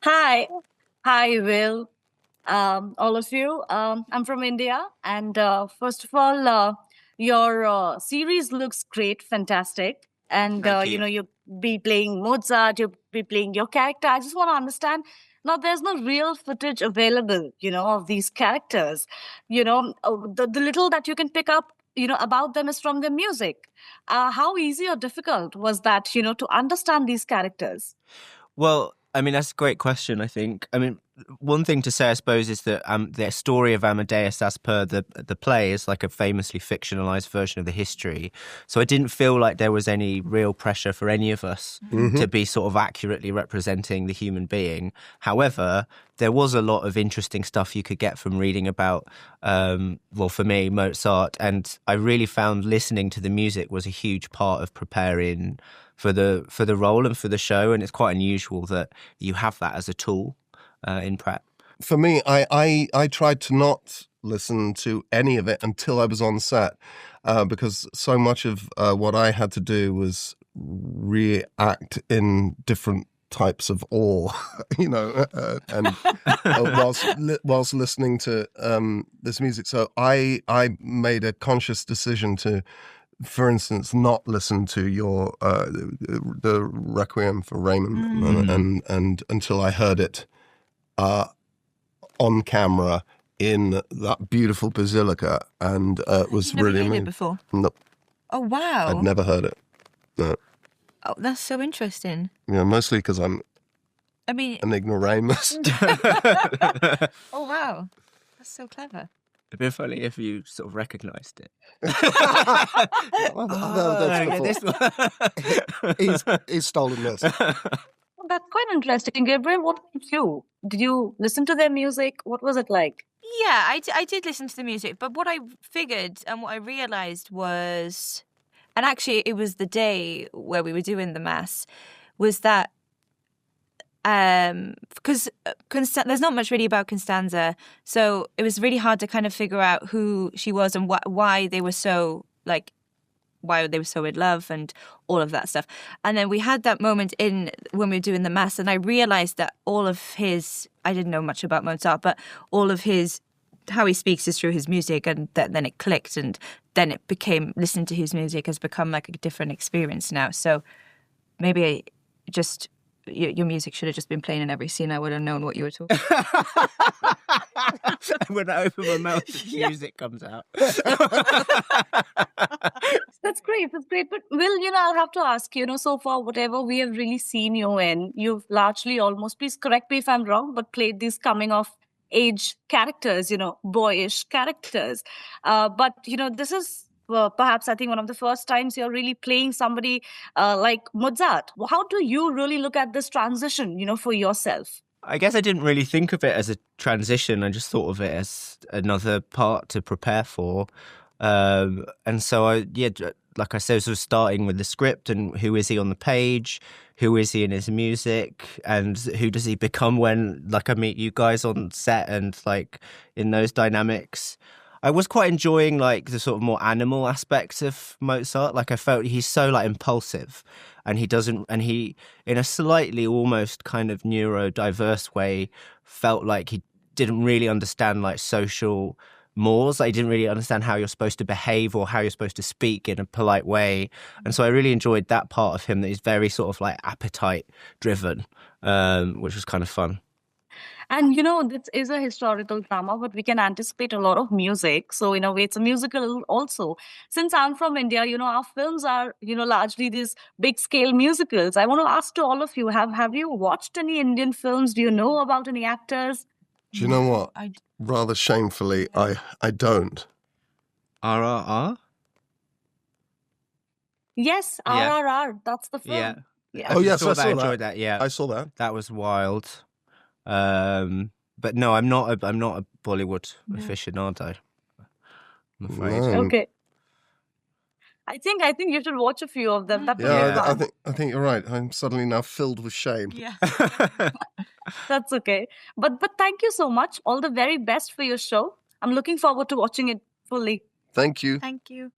Hi. Hi, Will. All of you. I'm from India. And first of all, your series looks great, fantastic. And, Thank you. you'll be playing Mozart, you'll be playing your character. I just want to understand. Now, there's no real footage available, of these characters. The little that you can pick up, about them is from their music. How easy or difficult was that, to understand these characters? Well, I mean, that's a great question, I think. I mean, one thing to say, I suppose, is that the story of Amadeus, as per the play, is like a famously fictionalized version of the history. So I didn't feel like there was any real pressure for any of us to be sort of accurately representing the human being. However, there was a lot of interesting stuff you could get from reading about, well, for me, Mozart. And I really found listening to the music was a huge part of preparing for the role and for the show, and it's quite unusual that you have that as a tool in prep. For me, I tried to not listen to any of it until I was on set, because so much of what I had to do was react in different types of awe, and whilst listening to this music. So I made a conscious decision to, for instance, not listen to your the Requiem for Raymond, and until I heard it on camera in that beautiful basilica, and it was Never really heard amazing. it before? No, Oh, wow. I'd never heard it. No. Oh, that's so interesting. Yeah, mostly because I'm I mean, an ignoramus. oh, wow. That's so clever. It'd be funny if you sort of recognised it. He's stolen this. Well, that's quite interesting. Gabrielle, what about you? Did you listen to their music? What was it like? Yeah, I did listen to the music, but what I figured and what I realised was, and actually it was the day where we were doing the mass, was that because there's not much really about Constanze, so it was really hard to kind of figure out who she was and why they were so in love and all of that stuff. And then we had that moment when we were doing the mass, and I realized that all of his, I didn't know much about Mozart, but all of his, how he speaks is through his music, and then it clicked, and then it became, listening to his music has become like a different experience now. So maybe your music should have just been playing in every scene. I would have known what you were talking about. When I open my mouth, music comes out. That's great. That's great. But Will, I'll have to ask, so far, whatever we have really seen you in, you've largely almost, please correct me if I'm wrong, but played these coming of age characters, boyish characters. But, this is perhaps, I think, one of the first times you're really playing somebody like Mozart. How do you really look at this transition, for yourself? I guess I didn't really think of it as a transition. I just thought of it as another part to prepare for. And so like I said, sort of starting with the script and who is he on the page, who is he in his music, and who does he become when, like, I meet you guys on set and like in those dynamics. I was quite enjoying like the sort of more animal aspects of Mozart. Like I felt he's so like impulsive, and he in a slightly almost kind of neurodiverse way felt like he didn't really understand like social mores. Like he didn't really understand how you're supposed to behave or how you're supposed to speak in a polite way. And so I really enjoyed that part of him, that he's very sort of like appetite driven, which was kind of fun. And, this is a historical drama, but we can anticipate a lot of music. So, in a way, it's a musical also. Since I'm from India, our films are, largely these big scale musicals. I want to ask to all of you, have you watched any Indian films? Do you know about any actors? Do you know what? Rather shamefully, I don't. RRR? Yes, RRR. That's the film. Yeah. Yeah. Oh, yes, I saw that. Enjoyed that. Yeah, I saw that. That was wild. But no, I'm not a Bollywood aficionado, I'm afraid. No. Okay. I think you should watch a few of them. That would be Yeah, fun. I think you're right. I'm suddenly now filled with shame. Yeah. That's okay. But thank you so much. All the very best for your show. I'm looking forward to watching it fully. Thank you. Thank you.